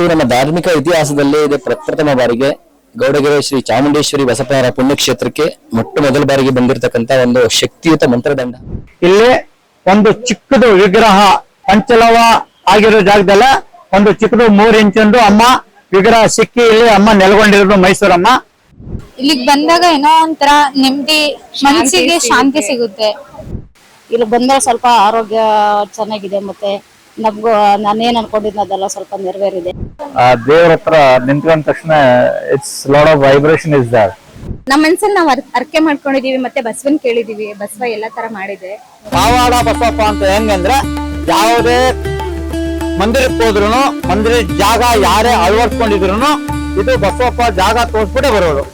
ಇದು ನಮ್ಮ ಧಾರ್ಮಿಕ ಇತಿಹಾಸದಲ್ಲೇ ಇದೆ ಪ್ರಪ್ರಥಮ ಬಾರಿಗೆ ಗೌಡಗೆರೆ ಶ್ರೀ ಚಾಮುಂಡೇಶ್ವರಿ ಬಸಪ್ಪನವರ ಪುಣ್ಯಕ್ಷೇತ್ರಕ್ಕೆ ಮೊದಲ ಬಾರಿಗೆ ಬಂದಿರತಕ್ಕಂತ ಒಂದು ಶಕ್ತಿಯುತ ಮಂತ್ರದಂಡ. ಇಲ್ಲಿ ಒಂದು ಚಿಕ್ಕದು ವಿಗ್ರಹ ಪಂಚಲವ ಆಗಿರೋ ಜಾಗದಲ್ಲ ಒಂದು ಚಿಕ್ಕದು 3 ಇಂಚಂದು ಅಮ್ಮ ವಿಗ್ರಹ ಸಿಕ್ಕಿ ಇಲ್ಲಿ ಅಮ್ಮ ನೆಲೆಗೊಂಡಿರೋದು ಮೈಸೂರಮ್ಮ. ಇಲ್ಲಿಗೆ ಬಂದಾಗ ಏನೋ ಒಂಥರ ನೆಮ್ಮದಿ, ಮನಸ್ಸಿಗೆ ಶಾಂತಿ ಸಿಗುತ್ತೆ. ಇಲ್ಲಿ ಬಂದಾಗ ಸ್ವಲ್ಪ ಆರೋಗ್ಯ ಚೆನ್ನಾಗಿದೆ, ಮತ್ತೆ ನಮ್ಗೂ ನಾನೇನ್ ಅನ್ಕೊಂಡಿದ್ನ ಅದೆಲ್ಲ ಸ್ವಲ್ಪ ನೆರವೇರಿದೆ. ದೇವರ ಹತ್ರ ನಿಂತ್ಕೊಂಡ ತಕ್ಷಣ it's lot of vibration is there. ನಮ್ಮ ಮನ್ಸಲ್ಲಿ ನಾವು ಅರ್ಕೆ ಮಾಡ್ಕೊಂಡಿದೀವಿ, ಮತ್ತೆ ಬಸವನ್ ಕೇಳಿದೀವಿ, ಬಸವ ಎಲ್ಲಾ ತರ ಮಾಡಿದೆ. ಪಾವಾಡ ಬಸವಪ್ಪ ಅಂತ ಹೆಂಗಂದ್ರೆ ಯಾವುದೇ ಮಂದಿರಕ್ಕೆ ಹೋದ್ರು ಮಂದಿರ ಜಾಗ ಯಾರೇ ಅಳವಡಿಸ್ಕೊಂಡಿದ್ರು ಇದು ಬಸವಪ್ಪ ಜಾಗ ತೋರಿಸ್ಬಿಟ್ಟೆ ಬರೋರು.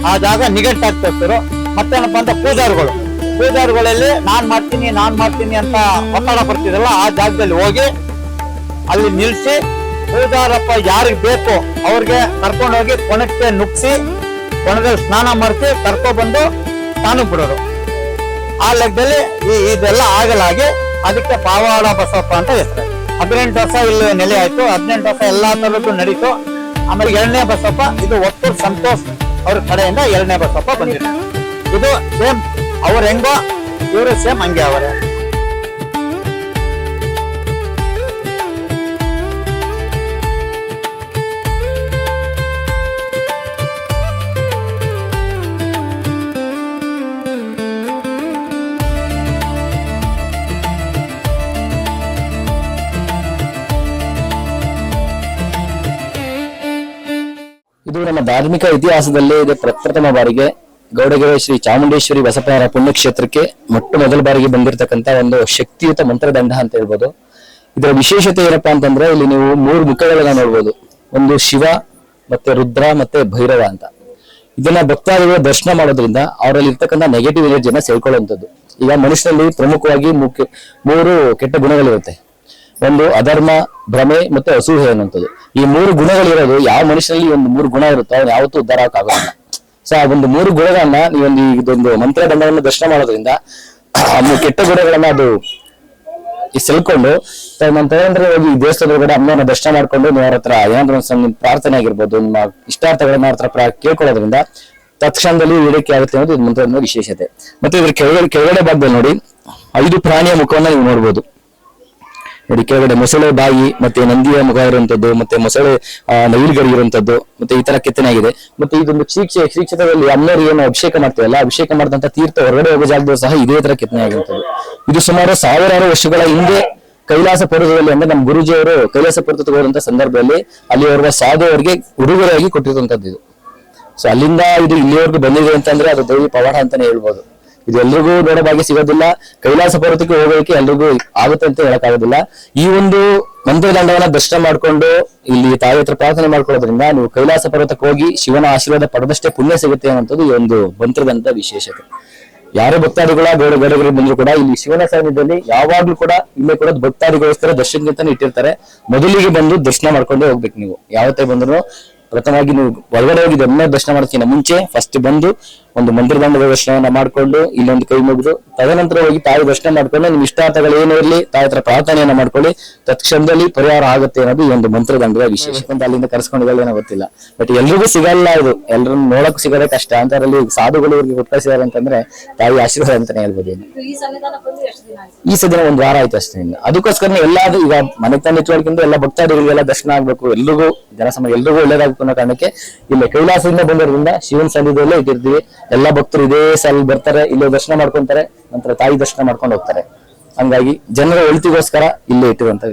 ಆ ಜಾಗ ನಿಗಟ್ಟಾಗ್ತಿರ್ತಾರೆ. ಮತ್ತೇನಪ್ಪ ಅಂತ ಪೂಜಾರಿಗಳಲ್ಲಿ ನಾನ್ ಮಾಡ್ತೀನಿ ಅಂತ ಒತ್ತಡ ಬರ್ತಿರಲ್ಲ, ಆ ಜಾಗದಲ್ಲಿ ಹೋಗಿ ಅಲ್ಲಿ ನಿಲ್ಸಿ ಪೂಜಾರಪ್ಪ ಯಾರಿಗೆ ಬೇಕು ಅವ್ರಿಗೆ ಕರ್ಕೊಂಡೋಗಿ ಕೊಣಕ್ಕೆ ನುಗ್ಸಿ ಕೊಣದಲ್ಲಿ ಸ್ನಾನ ಮಾಡಿಸಿ ಕರ್ಕೊಬಂದು ಸ್ನಾನಕ್ಕೆ ಬಿಡೋರು. ಆ ಲೆಕ್ಕದಲ್ಲಿ ಇದೆಲ್ಲ ಆಗಲಾಗಿ ಅದಕ್ಕೆ ಪಾವಾಡ ಬಸವಪ್ಪ ಅಂತ ಹೆಸರು. 18 ವರ್ಷ ಇಲ್ಲಿ ನೆಲೆ ಆಯ್ತು. 18 ವರ್ಷ ಎಲ್ಲಾ ತರದ್ದು ನಡೀತು. ಆಮೇಲೆ 2ನೇ ಬಸವಪ್ಪ ಇದು ಒತ್ತೂರು ಸಂತೋಷ್ ಅವ್ರ ಕಡೆಯಿಂದ 2ನೇ ಬಸವಪ್ಪ ಬಂದಿದೆ. ಇದು ಸೇಮ್ ಅವ್ರ ಹೆಂಗೋ ಇವರು ಸೇಮ್ ಹಂಗೆ ಅವರೇ. ಇದು ನಮ್ಮ ಧಾರ್ಮಿಕ ಇತಿಹಾಸದಲ್ಲೇ ಇದೆ ಪ್ರಪ್ರಥಮ ಬಾರಿಗೆ ಗೌಡಗೆರೆ ಶ್ರೀ ಚಾಮುಂಡೇಶ್ವರಿ ಬಸಪ್ಪನವರ ಪುಣ್ಯಕ್ಷೇತ್ರಕ್ಕೆ ಮೊದಲ ಬಾರಿಗೆ ಬಂದಿರತಕ್ಕಂತ ಒಂದು ಶಕ್ತಿಯುತ ಮಂತ್ರದಂಡ ಅಂತ ಹೇಳ್ಬೋದು. ಇದರ ವಿಶೇಷತೆ ಏನಪ್ಪಾ ಅಂತಂದ್ರೆ ಇಲ್ಲಿ ನೀವು 3 ಮುಖಗಳನ್ನ ನೋಡ್ಬೋದು. ಒಂದು ಶಿವ, ಮತ್ತೆ ರುದ್ರ, ಮತ್ತೆ ಭೈರವ ಅಂತ. ಇದನ್ನ ಭಕ್ತಾದಿಗಳು ದರ್ಶನ ಮಾಡೋದ್ರಿಂದ ಅವರಲ್ಲಿ ಇರ್ತಕ್ಕಂಥ ನೆಗೆಟಿವ್ ಎನರ್ಜಿಯನ್ನ ಸೇರ್ಕೊಳ್ಳುವಂಥದ್ದು. ಈಗ ಮನುಷ್ಯನಲ್ಲಿ ಪ್ರಮುಖವಾಗಿ 3 ಕೆಟ್ಟ ಗುಣಗಳಿರುತ್ತೆ. ಒಂದು ಅಧರ್ಮ, ಭ್ರಮೆ, ಮತ್ತೆ ಅಸೂಹೆ ಅನ್ನುವಂಥದ್ದು. ಈ 3 ಗುಣಗಳಿರೋದು ಯಾವ ಮನುಷ್ಯನಲ್ಲಿ ಒಂದು 3 ಗುಣ ಇರುತ್ತೋ ಅವ್ನು ಯಾವತ್ತೂ ಉದ್ಧಾರ ಆಗೋಲ್ಲ. ಸೊ ಆ ಒಂದು 3 ಗುಣಗಳನ್ನ ನೀವೊಂದು ಇದೊಂದು ಮಂತ್ರದಂಡವನ್ನು ದರ್ಶನ ಮಾಡೋದ್ರಿಂದ ಆ ಕೆಟ್ಟ ಗುಣಗಳನ್ನ ಅದು ಸೆಲ್ಕೊಂಡು ನಮ್ಮ ತಗೊಂಡ್ರೆ ಹೋಗಿ ದೇವಸ್ಥಾನದೊಳಗಡೆ ಅಮ್ಮನ ದರ್ಶನ ಮಾಡ್ಕೊಂಡು ನೀವು ಅವ್ರ ಹತ್ರ ಏನಾದ್ರು ಒಂದು ಪ್ರಾರ್ಥನೆ ಆಗಿರ್ಬೋದು, ನಿಮ್ಮ ಇಷ್ಟಾರ್ಥಗಳನ್ನ ಅವ್ರ ಹತ್ರ ಕೇಳ್ಕೊಳ್ಳೋದ್ರಿಂದ ತತ್ಕ್ಷಣದಲ್ಲಿ ಈಡೇರಿಕೆ ಆಗುತ್ತೆ ಅನ್ನೋದು ಇದು ಮಂತ್ರದ ವಿಶೇಷತೆ. ಮತ್ತೆ ಇದ್ರ ಕೆಳಗಡೆ ಭಾಗದಲ್ಲಿ ನೋಡಿ 5 ಪ್ರಾಣಿಯ ಮುಖವನ್ನ ನೀವು ನೋಡ್ಬೋದು. ನೋಡಿ ಕೆಳಗಡೆ ಮೊಸಳೆ ಬಾಯಿ, ಮತ್ತೆ ನಂದಿಯ ಮುಖ ಇರುವಂತದ್ದು, ಮತ್ತೆ ಮೊಸಳೆ ನವಿಲುಗರಿ ಇರುವಂತದ್ದು, ಮತ್ತೆ ಈ ತರ ಕೆತ್ತನೆ ಆಗಿದೆ. ಮತ್ತೆ ಇದೊಂದು ಕ್ಷೇತ್ರದಲ್ಲಿ ಅಮ್ಮನವ್ರಿಗೆ ಏನು ಅಭಿಷೇಕ ಮಾಡ್ತೀವಲ್ಲ, ಅಭಿಷೇಕ ಮಾಡಿದಂತ ತೀರ್ಥ ಹೊರಗಡೆ ಹೋಗೋ ಜಾಗದಲ್ಲಿ ಸಹ ಇದೇ ತರ ಕೆತ್ತನೆ ಆಗಿರುತ್ತದೆ. ಇದು ಸುಮಾರು 1000 ವರ್ಷಗಳ ಹಿಂದೆ ಕೈಲಾಸ ಪರ್ವತದಲ್ಲಿ ಅಂದ್ರೆ ನಮ್ಮ ಗುರುಜಿಯವರು ಕೈಲಾಸ ಪರ್ವತಕ್ಕೆ ಹೋದಂತ ಸಂದರ್ಭದಲ್ಲಿ ಅಲ್ಲಿ ಅವರ ಸಾಧು ಅವರಿಗೆ ಉಡುಗೊರೆಯಾಗಿ ಕೊಟ್ಟಿರುವಂತದ್ದು ಇದು. ಸೊ ಅಲ್ಲಿಂದ ಇದು ಇಲ್ಲಿವರೆಗೂ ಬಂದಿದೆ ಅಂತಂದ್ರೆ ಅದು ದೈವಿ ಪವಾಡ ಅಂತಾನೆ ಹೇಳ್ಬೋದು. ಇದು ಎಲ್ರಿಗೂ ನೋಡೋದಾಗಿ ಸಿಗೋದಿಲ್ಲ. ಕೈಲಾಸ ಪರ್ವತಕ್ಕೆ ಹೋಗೋಕೆ ಎಲ್ರಿಗೂ ಆಗುತ್ತೆ ಅಂತ ಹೇಳಕ್ಕಾಗೋದಿಲ್ಲ. ಈ ಒಂದು ಮಂತ್ರದಂಡವನ್ನ ದರ್ಶನ ಮಾಡ್ಕೊಂಡು ಇಲ್ಲಿ ತಾಯಿ ಹತ್ರ ಪ್ರಾರ್ಥನೆ ಮಾಡ್ಕೊಳ್ಳೋದ್ರಿಂದ ನೀವು ಕೈಲಾಸ ಪರ್ವತಕ್ಕೆ ಹೋಗಿ ಶಿವನ ಆಶೀರ್ವಾದ ಪಡೆದಷ್ಟೇ ಪುಣ್ಯ ಸಿಗುತ್ತೆ ಅನ್ನೋದು ಈ ಒಂದು ಮಂತ್ರದಂಡ ವಿಶೇಷತೆ. ಯಾರೇ ಭಕ್ತಾದಿಗಳ ಗೌಡಗೆರೆ ಬಂದ್ರು ಕೂಡ ಇಲ್ಲಿ ಶಿವನ ಸನ್ನಿಧಿಯಲ್ಲಿ ಯಾವಾಗ್ಲೂ ಕೂಡ ಇಲ್ಲೇ ಕೂಡ ಭಕ್ತಾದಿಗೋಸ್ಕರ ದರ್ಶನಕ್ಕಿಂತಾನೆ ಇಟ್ಟಿರ್ತಾರೆ. ಮೊದಲಿಗೆ ಬಂದು ದರ್ಶನ ಮಾಡ್ಕೊಂಡೇ ಹೋಗ್ಬೇಕು. ನೀವು ಯಾವತ್ತೇ ಬಂದ್ರು ಪ್ರಥಮವಾಗಿ ನೀವು ಒಳಗಡೆ ಹೋಗಿ ಅಮ್ಮ ದರ್ಶನ ಮಾಡೋದಕ್ಕಿಂತ ಮುಂಚೆ ಫಸ್ಟ್ ಬಂದು ಒಂದು ಮಂತ್ರದಂಡದ ದರ್ಶನವನ್ನ ಮಾಡ್ಕೊಂಡು ಇಲ್ಲೊಂದು ಕೈ ಮುಗಿದು ತದನಂತರ ಹೋಗಿ ತಾಯಿ ದರ್ಶನ ಮಾಡ್ಕೊಂಡು ನಿಮ್ ಇಷ್ಟಾರ್ಥಗಳು ಏನೋ ಇರಲಿ ತಾಯಿ ಹತ್ರ ಪ್ರಾರ್ಥನೆಯನ್ನ ಮಾಡ್ಕೊಳ್ಳಿ, ತತ್ಕ್ಷಣದಲ್ಲಿ ಪರಿಹಾರ ಆಗುತ್ತೆ ಅನ್ನೋದು ಈ ಒಂದು ಮಂತ್ರದಂಡದ ವಿಶೇಷ. ಅಂತ ಅಲ್ಲಿಂದ ಕರ್ಸ್ಕೊಂಡಿದ್ದಲ್ಲ ಗೊತ್ತಿಲ್ಲ, ಬಟ್ ಎಲ್ರಿಗೂ ಸಿಗಲ್ಲ. ಇದು ಎಲ್ರನ್ನ ನೋಡಕ್ ಸಿಗೋದೇ ಕಷ್ಟ. ಅಂತರಲ್ಲಿ ಸಾಧುಗಳು ಇವ್ರಿಗೆ ಕೊಟ್ಟಾರೆ ಅಂತಂದ್ರೆ ತಾಯಿ ಆಶೀರ್ವಾದ ಅಂತಾನೆ ಹೇಳ್ಬೋದು. ಈ ಸದಿನ 1 ವಾರ ಆಯ್ತು ಅಷ್ಟೇ. ಅದಕ್ಕೋಸ್ಕರ ಎಲ್ಲಾದ್ರೂ ಈಗ ಮನೆ ತಂದೆ ಇಟ್ಕೊಳ್ಳೋಕ್ಕಿಂತ ಎಲ್ಲ ಭಕ್ತಾದಿಗಳಿಗೆಲ್ಲ ದರ್ಶನ ಆಗ್ಬೇಕು, ಎಲ್ರಿಗೂ ಜನಸಮಾಜ ಎಲ್ರಿಗೂ ಒಳ್ಳೇದಾಗ್ಬೇಕು ಅನ್ನೋ ಕಾರಣಕ್ಕೆ ಇಲ್ಲಿ ಕೈಲಾಸದಿಂದ ಬಂದಿರೋದ್ರಿಂದ ಶಿವನ ಸನ್ನಿಧಿಯಲ್ಲೇ ಇಟ್ಟಿರ್ತೀವಿ. ಎಲ್ಲಾ ಭಕ್ತರು ಇದೇ ಸಾಲ ಬರ್ತಾರೆ, ಇಲ್ಲೇ ದರ್ಶನ ಮಾಡ್ಕೊಂತಾರೆ, ನಂತರ ತಾಯಿ ದರ್ಶನ ಮಾಡ್ಕೊಂಡು ಹೋಗ್ತಾರೆ. ಹಂಗಾಗಿ ಜನರ ಒಳಿತಿಗೋಸ್ಕರ ಇಲ್ಲೇ ಇಟ್ಟಿರುವಂತ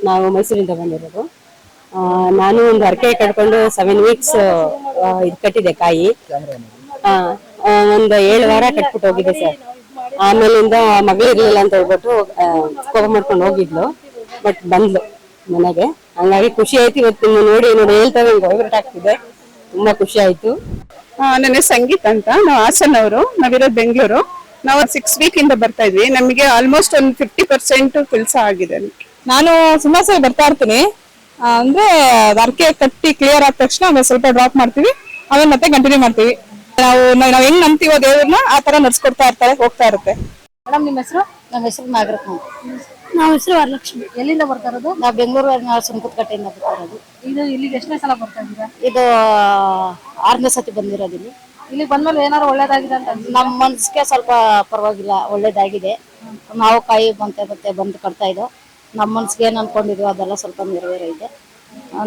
ನಾವು ಮೈಸೂರಿಂದ ಬಂದಿರೋದು. ನಾನು ಒಂದು ಹರಕೆ ಕಟ್ಕೊಂಡು 7 ವೀಕ್ಸ್ ಇದು ಕಟ್ಟಿದೆ ಕಾಯಿ. ಒಂದು 7 ವಾರ ಕಟ್ಬಿಟ್ಟು ಹೋಗಿದೆ ಸರ್. ಆಮೇಲಿಂದ ಮಗಳು ಇರ್ಲಿಲ್ಲ ಅಂತ ಹೇಳ್ಬಿಟ್ಟು ಕೋಪ ಮಾಡ್ಕೊಂಡು ಹೋಗಿದ್ಲು, ಬಟ್ ಬಂದ್ಲು ಮನೆಗೆ. ಹಂಗಾಗಿ ಖುಷಿ ಆಯ್ತು. ಇವತ್ತು ನೋಡಿ ಹೇಳ್ತಾರೆ, ವೈಬ್ರೇಟ್ ಆಗ್ತಿದೆ, ತುಂಬಾ ಖುಷಿ ಆಯ್ತು. ನನ್ನ ಸಂಗೀತ ಅಂತ, ನಾವು ಹಾಸನವರು, ನಾವಿರೋದು ಬೆಂಗಳೂರು. ನಾವು 6 ವೀಕ್ ಇಂದ ಬರ್ತಾ ಇದ್ವಿ. ನಮಗೆ ಆಲ್ಮೋಸ್ಟ್ ಒಂದು 50% ಕೆಲಸ ಆಗಿದೆ. ನಾನು ಸುಮಾರು ಸಲ ಬರ್ತಾ ಇರ್ತೀನಿ. ಅಂದ್ರೆ ಅರ್ಕೆ ಕಟ್ಟಿ ಕ್ಲಿಯರ್ ಆದ ತಕ್ಷಣ ಆಮೇಲೆ ಸ್ವಲ್ಪ ಡ್ರಾಪ್ ಮಾಡ್ತೀವಿ, ಆಮೇಲೆ ಮತ್ತೆ ಕಂಟಿನ್ಯೂ ಮಾಡ್ತೀವಿ. ನಾವು ಹೆಂಗ್ ನಂಬ್ತೀವೋ ದೇವ್ರನ್ನ ಆ ತರ ನಡ್ಸ್ಕೊಡ್ತಾ ಇರ್ತಾರೆ, ಹೋಗ್ತಾ ಇರುತ್ತೆ. ಮೇಡಮ್, ನಿಮ್ಮ ಹೆಸರು? ನಮ್ಮ ಹೆಸರು ನಾಗರತ್ನ. ನಮ್ಮ ಹೆಸರು ವರಲಕ್ಷ್ಮಿ. ಎಲ್ಲಿಂದ ಬರ್ತಾ ಇರೋದು? ನಾವು ಬೆಂಗಳೂರು ಸುಂಕದಕಟ್ಟೆಯಿಂದ ಬರ್ತಾ ಇರೋದು. ಇದು ಇಲ್ಲಿಗೆ ಎಷ್ಟನೇ ಸಲ ಬರ್ತಾ ಇದ್ದೀರಾ? ಇದು 6ನೇ ಸತಿ ಬಂದಿರೋದು. ಇಲ್ಲಿ ಬಂದ್ಮೇಲೆ ಏನಾದ್ರು ಒಳ್ಳೇದಾಗಿದೆ ಅಂತ ನಮ್ಮ ಮನ್ಸಿಗೆ ಸ್ವಲ್ಪ ಪರವಾಗಿಲ್ಲ, ಒಳ್ಳೇದಾಗಿದೆ. ನಾವು ಕಾಯಿ ಮತ್ತೆ ಬಂದು ಕಟ್ತಾ ಇದ್ದೋ. ನಮ್ಮ ಮನ್ಸಿಗೆ ಏನ್ ಅನ್ಕೊಂಡಿದ್ವಿ ಅದೆಲ್ಲ ಸ್ವಲ್ಪ ನೆರವೇರಿದೆ.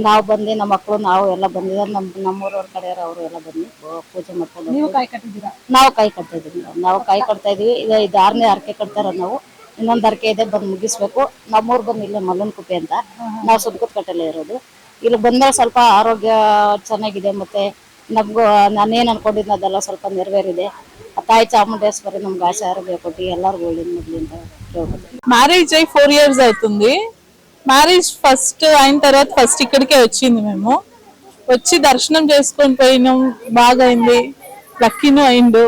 ನಾವು ಬಂದು ನಮ್ಮ ಮಕ್ಕಳು ನಾವು ಎಲ್ಲ ಬಂದಿದ್ದಾರೆ. ನಮ್ಮೂರವ್ರ ಕಡೆಯವರು ಅವರು ಎಲ್ಲ ಬಂದು ಪೂಜೆ ಮಾಡ್ಕೊಂಡು. ನೀವು ಕಾಯಿ ಕಟ್ಟಿದ್ದೀರಾ? ನಾವು ಕಾಯಿ ಕಟ್ತಾ ಇದೀವಿ. ನಾವು ಕಾಯಿ ಕಟ್ತಾ ಇದೀವಿ. ಇದು 6ನೇ ಹರಕೆ ಕಟ್ತಾ ಇರೋದು ನಾವು. ಇನ್ನೊಂದು ಹರಕೆ ಇದೆ, ಬಂದು ಮುಗಿಸ್ಬೇಕು. ನಮ್ಮೂರು ಬಂದು ಇಲ್ಲೇ ಮಲ್ಲನಕುಪ್ಪೆ ಅಂತ, ನಾವು ಸುಂಕದಕಟ್ಟೆಲ್ಲೇ ಇರೋದು. ಇಲ್ಲಿ ಬಂದಾಗ ಸ್ವಲ್ಪ ಆರೋಗ್ಯ ಚೆನ್ನಾಗಿದೆ. ಮತ್ತೆ ನಮ್ಗೂ ನಾನೇನ್ ಅನ್ಕೊಂಡಿದ್ನ ಅದೆಲ್ಲ ಸ್ವಲ್ಪ ನೆರವೇರಿದೆ. ತಾಯಿ ಚಾಮುಂಡೇಶ್ವರಿ ನಮ್ಗೆ ಆಸೆ ಆರೋಗ್ಯ ಕೊಟ್ಟು ಎಲ್ಲರಿಗೂ ಒಳ್ಳೆದು ಮೊದಲು ಅಂತ ಹೇಳ್ಬೋದು. మ్యారేజ్ అయి 4 years అవుతుంది. మ్యారేజ్ ఫస్ట్ అయిన తర్వాత ఫస్ట్ ఇక్కడికే వచ్చింది. మేము వచ్చి దర్శనం చేసుకొని పోయినాం, బాగా అయింది, లక్కీను అయిండు.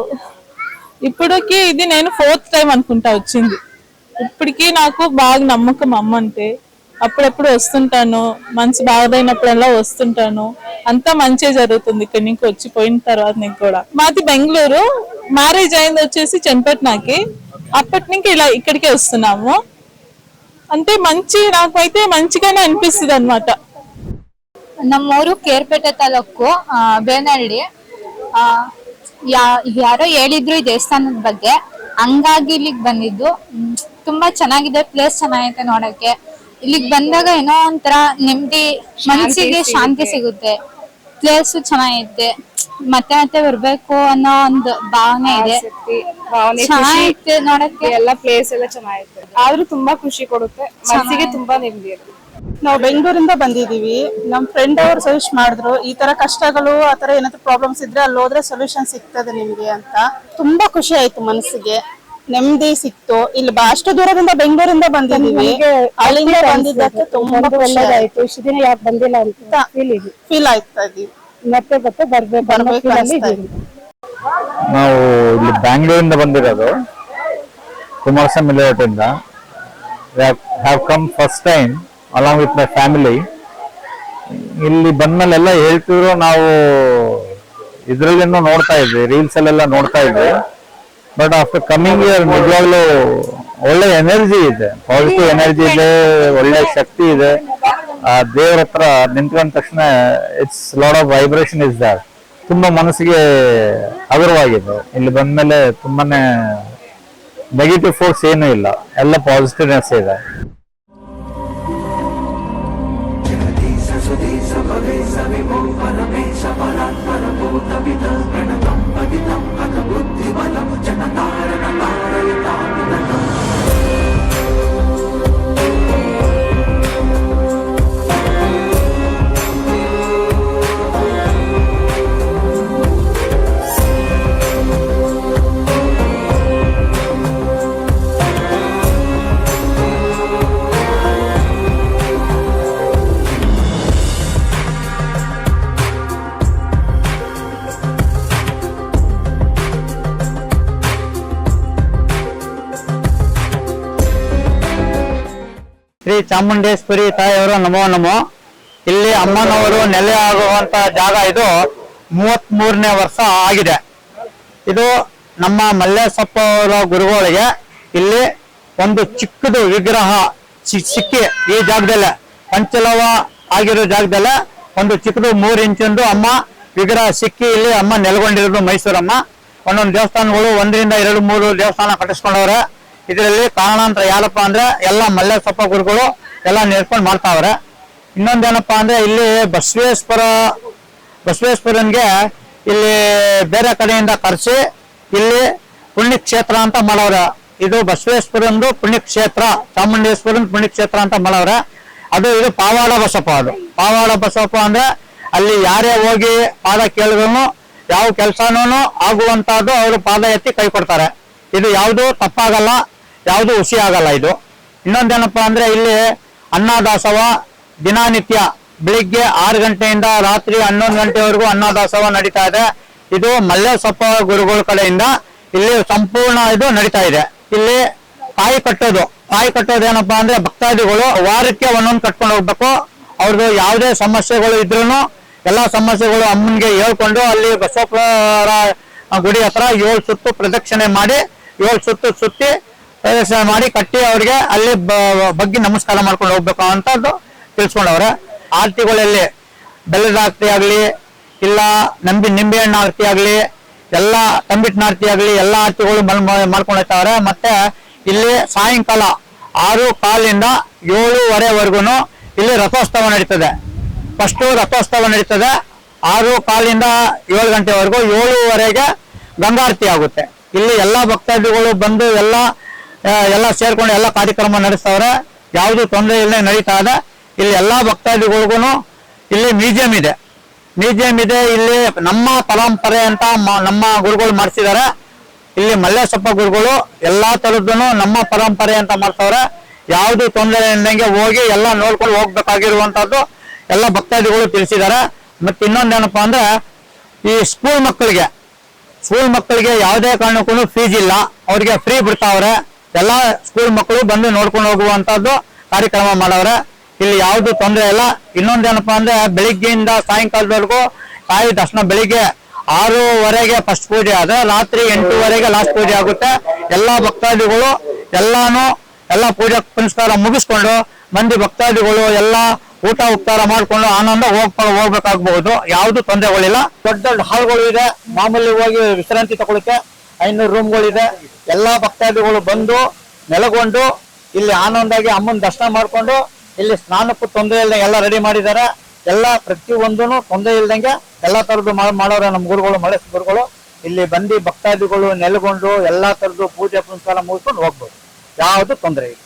ఇప్పటికి ఇది నేను 4th టైం అనుకుంటా వచ్చింది. ఇప్పటికీ నాకు బాగా నమ్మకం అమ్మ అంటే. అప్పుడప్పుడు వస్తుంటాను, మనసు బాగైనప్పుడల్లా వస్తుంటాను. అంతా మంచిగా జరుగుతుంది ఇక్కడ నీకు వచ్చి పోయిన తర్వాత. నీకు కూడా మాది బెంగళూరు, మ్యారేజ్ అయింది వచ్చేసి చెన్పట్నాకి. అప్పటి నుంచి ఇలా ఇక్కడికే వస్తున్నాము. అంటే మంచి నాకైతే మంచిగానే అనిపిస్తుంది అన్నమాట. ನಮ್ಮೂರು ಕೇರ್ಪೇಟೆ ತಾಲೂಕು ಬೇನಹಳ್ಳಿ. ಯಾರೋ ಹೇಳಿದ್ರು ಈ ದೇವಸ್ಥಾನದ ಬಗ್ಗೆ, ಹಂಗಾಗಿ ಇಲ್ಲಿಗೆ ಬಂದಿದ್ದು. ತುಂಬಾ ಚೆನ್ನಾಗಿದೆ, ಪ್ಲೇಸ್ ಚೆನ್ನಾಗೈತೆ ನೋಡಕ್ಕೆ. ಇಲ್ಲಿಗೆ ಬಂದಾಗ ಏನೋ ಒಂಥರ ನೆಮ್ಮದಿ, ಮನಸ್ಸಿಗೆ ಶಾಂತಿ ಸಿಗುತ್ತೆ. ಪ್ಲೇಸ್ ಚೆನ್ನಾಗೈತೆ, ಮತ್ತೆ ಮತ್ತೆ ಬರ್ಬೇಕು ಅನ್ನೋ ಒಂದು ಭಾವನೆ ಇದೆ. ಚೆನ್ನಾಗೈತೆ ನೋಡಕ್ಕೆ, ಎಲ್ಲ ಪ್ಲೇಸ್ ಎಲ್ಲ ಚೆನ್ನಾಗೈತೆ. ಆದ್ರೂ ತುಂಬಾ ಖುಷಿ ಕೊಡುತ್ತೆ, ಮನಸ್ಸಿಗೆ ತುಂಬಾ ನೆಮ್ಮದಿ ಇರುತ್ತೆ. ನಾವು ಬೆಂಗಳೂರಿಂದ ಬಂದಿದೀವಿ. ನಮ್ ಫ್ರೆಂಡ್ ಅವ್ರು ಸಜೆಸ್ಟ್ ಮಾಡಿದ್ರು, ಈ ತರ ಕಷ್ಟಗಳು ಆತರ ಏನಾದ್ರು ಪ್ರಾಬ್ಲಮ್ಸ್ ಇದ್ರೆ ಅಲ್ಲಿ ಹೋದ್ರೆ ಸೊಲ್ಯೂಷನ್ ಸಿಗ್ತದೆ ನಿಮ್ಗೆ ಅಂತ. ತುಂಬಾ ಖುಷಿ ಆಯ್ತು, ಮನಸ್ಸಿಗೆ ನೆಮ್ಮದಿ ಸಿಕ್ತು. ಇಲ್ಲಿ ಅಷ್ಟು ದೂರದಿಂದ ಬೆಂಗಳೂರಿಂದ ಬಂದಿದೀವಿ, ಅಲ್ಲಿಂದ ಬಂದಿದ್ದಕ್ಕೆ ತುಂಬಾ ಒಳ್ಳೇದಾಯ್ತು. ಇಷ್ಟು ದಿನ ಯಾಕೆ ಬಂದಿಲ್ಲ ಅಂತ ಫೀಲ್ ಆಗ್ತಾ ಇದೀವಿ. ಮತ್ತೆ ಬರ್ಬೇಕು ನಾವು ಇಲ್ಲಿ ಬ್ಯಾಂಗ್ಳೂರಿಂದ ಬಂದಿರೋದು, ಕುಮಾರಸ್ವಾಮಿ ಲೇಔಟ್ ಇಂದ. Have come first time along with my family. ಇಲ್ಲಿ ಬಂದ್ಮೇಲೆ ಎಲ್ಲ ಹೇಳ್ತಿದ್ರು, ನಾವು ಇದ್ರಲ್ಲೇನೋ ನೋಡ್ತಾ ಇದ್ವಿ, ರೀಲ್ಸ್ ಅಲ್ಲೆಲ್ಲ ನೋಡ್ತಾ ಇದ್ವಿ. ಬಟ್ ಆಫ್ಟರ್ ಕಮಿಂಗ್ ಇಯರ್ ನಿಜವಾಗ್ಲೂ ಒಳ್ಳೆ ಎನರ್ಜಿ ಇದೆ, ಪಾಸಿಟಿವ್ ಎನರ್ಜಿ ಇದೆ, ಒಳ್ಳೆ ಶಕ್ತಿ ಇದೆ. ದೇವ್ರ ಹತ್ರ ನಿಂತ್ಕೊಂಡ ತಕ್ಷಣ it's lot of vibration is there. ತುಂಬಾ ಮನಸ್ಸಿಗೆ ಹಗುರವಾಗಿದೆ. ಇಲ್ಲಿ ಬಂದ್ಮೇಲೆ ತುಂಬಾನೇ ನೆಗೆಟಿವ್ ಫೋರ್ಸ್ ಏನೂ ಇಲ್ಲ, ಎಲ್ಲ ಪಾಸಿಟಿವ್ನೆಸ್ ಇದೆ. ಶ್ರೀ ಚಾಮುಂಡೇಶ್ವರಿ ತಾಯಿಯವರು ನಮೋ ನಮೋ. ಇಲ್ಲಿ ಅಮ್ಮನವರು ನೆಲೆ ಆಗುವಂತ ಜಾಗ ಇದು 33ನೇ ವರ್ಷ ಆಗಿದೆ. ಇದು ನಮ್ಮ ಮಲ್ಲೇಶಪ್ಪ ಅವರ ಗುರುಗಳಿಗೆ ಇಲ್ಲಿ ಒಂದು ಚಿಕ್ಕದು ವಿಗ್ರಹ ಸಿಕ್ಕಿ ಈ ಜಾಗದಲ್ಲೇ, ಪಂಚಲವ ಆಗಿರೋ ಜಾಗದಲ್ಲೇ ಒಂದು ಚಿಕ್ಕದು 3 ಇಂಚಿಂದು ಅಮ್ಮ ವಿಗ್ರಹ ಸಿಕ್ಕಿ ಇಲ್ಲಿ ಅಮ್ಮ ನೆಲೆಗೊಂಡಿರೋದು ಮೈಸೂರಮ್ಮ. ಒಂದೊಂದು ದೇವಸ್ಥಾನಗಳು 1ರಿಂದ 2, 3 ದೇವಸ್ಥಾನ ಕಟ್ಟಿಸ್ಕೊಂಡವ್ರೆ. ಇದರಲ್ಲಿ ಕಾರಣಾಂತರ ಯಾರಪ್ಪ ಅಂದ್ರೆ ಎಲ್ಲ ಮಲ್ಲೇಶಪ್ಪ ಗುರುಗಳು ಎಲ್ಲ ನೆಡ್ಕೊಂಡು ಮಾಡ್ತಾವ್ರೆ. ಇನ್ನೊಂದೇನಪ್ಪಾ ಅಂದ್ರೆ ಇಲ್ಲಿ ಬಸವೇಶ್ವರನ್ಗೆ ಇಲ್ಲಿ ಬೇರೆ ಕಡೆಯಿಂದ ಕರೆಸಿ ಇಲ್ಲಿ ಪುಣ್ಯಕ್ಷೇತ್ರ ಅಂತ ಮಾಡವ್ರೆ. ಇದು ಬಸವೇಶ್ವರಂದು ಪುಣ್ಯಕ್ಷೇತ್ರ, ಚಾಮುಂಡೇಶ್ವರನ್ ಪುಣ್ಯಕ್ಷೇತ್ರ ಅಂತ ಮಾಡವ್ರೆ. ಅದು ಇದು ಪಾವಾಡ ಬಸಪ್ಪ. ಅದು ಪಾವಾಡ ಬಸಪ್ಪ ಅಂದ್ರೆ ಅಲ್ಲಿ ಯಾರೇ ಹೋಗಿ ಪಾದ ಕೇಳಿದ್ರು ಯಾವ ಕೆಲಸನೂ ಆಗುವಂತಹದ್ದು ಅವರು ಪಾದ ಎತ್ತಿ ಕೈ ಕೊಡ್ತಾರೆ. ಇದು ಯಾವುದು ತಪ್ಪಾಗಲ್ಲ, ಯಾವುದು ಹುಸಿ ಆಗಲ್ಲ. ಇದು ಇನ್ನೊಂದೇನಪ್ಪಾ ಅಂದ್ರೆ ಇಲ್ಲಿ ಅನ್ನದಾಸೋಹ ದಿನನಿತ್ಯ ಬೆಳಿಗ್ಗೆ 6 ಗಂಟೆಯಿಂದ ರಾತ್ರಿ 11 ಗಂಟೆವರೆಗೂ ಅನ್ನದಾಸೋಹ ನಡೀತಾ ಇದೆ. ಇದು ಮಲ್ಲೇಶಪ್ಪ ಗುರುಗಳ ಕಡೆಯಿಂದ ಇಲ್ಲಿ ಸಂಪೂರ್ಣ ಇದು ನಡೀತಾ ಇದೆ. ಇಲ್ಲಿ ಕಾಯಿ ಕಟ್ಟೋದು ಏನಪ್ಪಾ ಅಂದ್ರೆ ಭಕ್ತಾದಿಗಳು ವಾರಕ್ಕೆ ಒಂದೊಂದು ಕಟ್ಕೊಂಡು ಹೋಗ್ಬೇಕು. ಅವ್ರದ್ದು ಯಾವುದೇ ಸಮಸ್ಯೆಗಳು ಇದ್ರೂ ಎಲ್ಲಾ ಸಮಸ್ಯೆಗಳು ಅಮ್ಮನ್ಗೆ ಹೇಳ್ಕೊಂಡು ಅಲ್ಲಿ ಬಸವಪ್ಪರ ಗುಡಿ ಹತ್ರ 7 ಸುತ್ತು ಪ್ರದಕ್ಷಿಣೆ ಮಾಡಿ 7 ಸುತ್ತು ಸುತ್ತಿ ಪ್ರದಕ್ಷಿಣೆ ಮಾಡಿ ಕಟ್ಟಿ ಅವ್ರಿಗೆ ಅಲ್ಲಿ ಬಗ್ಗೆ ನಮಸ್ಕಾರ ಮಾಡ್ಕೊಂಡು ಹೋಗ್ಬೇಕು ಅಂತದ್ದು ತಿಳ್ಸ್ಕೊಂಡವ್ರೆ. ಆರತಿಗಳಲ್ಲಿ ಬೆಲ್ಲದ ಆರತಿ ಆಗ್ಲಿ, ಇಲ್ಲ ನಿಂಬೆ ಹಣ್ಣು ಆರತಿ ಆಗ್ಲಿ, ಎಲ್ಲ ತಂಬಿಟ್ಟಿನ ಆರತಿ ಆಗ್ಲಿ, ಎಲ್ಲ ಆರತಿಗಳು ಮಾಡ್ಕೊಂಡು ಹೋಗ್ತಾವ್ರೆ. ಮತ್ತೆ ಇಲ್ಲಿ ಸಾಯಂಕಾಲ 6:15 7:15 ಇಲ್ಲಿ ರಥೋತ್ಸವ ನಡೀತದೆ. ಫಸ್ಟ್ ರಥೋತ್ಸವ ನಡೀತದೆ 6:15 7 ಗಂಟೆವರೆಗೂ. 7:15 ಗಂಗಾರತಿ ಆಗುತ್ತೆ. ಇಲ್ಲಿ ಎಲ್ಲಾ ಭಕ್ತಾದಿಗಳು ಬಂದು ಎಲ್ಲ ಸೇರ್ಕೊಂಡು ಎಲ್ಲ ಕಾರ್ಯಕ್ರಮ ನಡೆಸ್ತವ್ರೆ. ಯಾವುದು ತೊಂದರೆ ಇಲ್ಲದೆ ನಡೀತಾ ಇದೆ. ಇಲ್ಲಿ ಎಲ್ಲಾ ಭಕ್ತಾದಿಗಳಿಗೂ ಇಲ್ಲಿ ಮ್ಯೂಸಿಯಂ ಇದೆ. ಇಲ್ಲಿ ನಮ್ಮ ಪರಂಪರೆ ಅಂತ ನಮ್ಮ ಗುರುಗಳು ಮಾಡಿಸಿದ್ದಾರೆ. ಇಲ್ಲಿ ಮಲ್ಲೇಶಪ್ಪ ಗುರುಗಳು ಎಲ್ಲಾ ತರದ್ದು ನಮ್ಮ ಪರಂಪರೆ ಅಂತ ಮಾಡ್ತವ್ರೆ. ಯಾವ್ದು ತೊಂದರೆ ಇಲ್ದಂಗೆ ಹೋಗಿ ಎಲ್ಲ ನೋಡ್ಕೊಂಡು ಹೋಗ್ಬೇಕಾಗಿರುವಂತದ್ದು ಎಲ್ಲ ಭಕ್ತಾದಿಗಳು ತಿಳಿಸಿದ್ದಾರೆ. ಮತ್ತೆ ಇನ್ನೊಂದೇನಪ್ಪಾ ಅಂದ್ರೆ ಈ ಸ್ಕೂಲ್ ಮಕ್ಕಳಿಗೆ ಯಾವುದೇ ಕಾರಣಕ್ಕೂ ಫೀಸ್ ಇಲ್ಲ, ಅವ್ರಿಗೆ ಫ್ರೀ ಬಿಡ್ತಾವ್ರೆ. ಎಲ್ಲಾ ಸ್ಕೂಲ್ ಮಕ್ಕಳು ಬಂದು ನೋಡ್ಕೊಂಡು ಹೋಗುವಂತದ್ದು ಕಾರ್ಯಕ್ರಮ ಮಾಡವ್ರೆ. ಇಲ್ಲಿ ಯಾವ್ದು ತೊಂದರೆ ಇಲ್ಲ. ಇನ್ನೊಂದೇನಪ್ಪಾ ಅಂದ್ರೆ ಬೆಳಿಗ್ಗೆಯಿಂದ ಸಾಯಂಕಾಲದವರೆಗೂ ತಾಯಿ ದರ್ಶನ. ಬೆಳಿಗ್ಗೆ 6:00 ಫಸ್ಟ್ ಪೂಜೆ ಆದ್ರೆ ರಾತ್ರಿ 8:00 ಲಾಸ್ಟ್ ಪೂಜೆ ಆಗುತ್ತೆ. ಎಲ್ಲಾ ಭಕ್ತಾದಿಗಳು ಎಲ್ಲ ಪೂಜೆ ಪುನಸ್ಕಾರ ಮುಗಿಸ್ಕೊಂಡು ಮಂದಿ ಭಕ್ತಾದಿಗಳು ಎಲ್ಲ ಊಟ ಉಪಚಾರ ಮಾಡ್ಕೊಂಡು ಆನಂದ ಹೋಗ್ಬೇಕಾಗಬಹುದು. ಯಾವ್ದು ತೊಂದರೆಗಳಿಲ್ಲ. ದೊಡ್ಡ ಹಾಲ್ಗಳು ಇದೆ. ಮಾಮೂಲಿ ಹೋಗಿ ವಿಶ್ರಾಂತಿ ತಗೊಳಕ್ಕೆ 500 ರೂಮ್ಗಳಿದೆ. ಎಲ್ಲಾ ಭಕ್ತಾದಿಗಳು ಬಂದು ನೆಲೆಗೊಂಡು ಇಲ್ಲಿ ಆನಂದಾಗಿ ಅಮ್ಮನ ದರ್ಶನ ಮಾಡ್ಕೊಂಡು ಇಲ್ಲಿ ಸ್ನಾನಕ್ಕೂ ತೊಂದರೆ ಇಲ್ದಂಗೆ ಎಲ್ಲ ರೆಡಿ ಮಾಡಿದ್ದಾರೆ. ಎಲ್ಲ ಪ್ರತಿಯೊಂದೂ ತೊಂದರೆ ಇಲ್ದಂಗೆ ಎಲ್ಲಾ ತರದ್ದು ಮಾಡೋರೆ ನಮ್ಮ ಗುರುಗಳು, ಮಲೇಶ್ ಗುರುಗಳು. ಇಲ್ಲಿ ಬಂದು ಭಕ್ತಾದಿಗಳು ನೆಲೆಗೊಂಡು ಎಲ್ಲಾ ತರದ್ದು ಪೂಜೆ ಪುನಸ್ಕಾರ ಮುಗಿಸ್ಕೊಂಡು ಹೋಗ್ಬೋದು. ಯಾವುದು ತೊಂದರೆ ಇಲ್ಲ.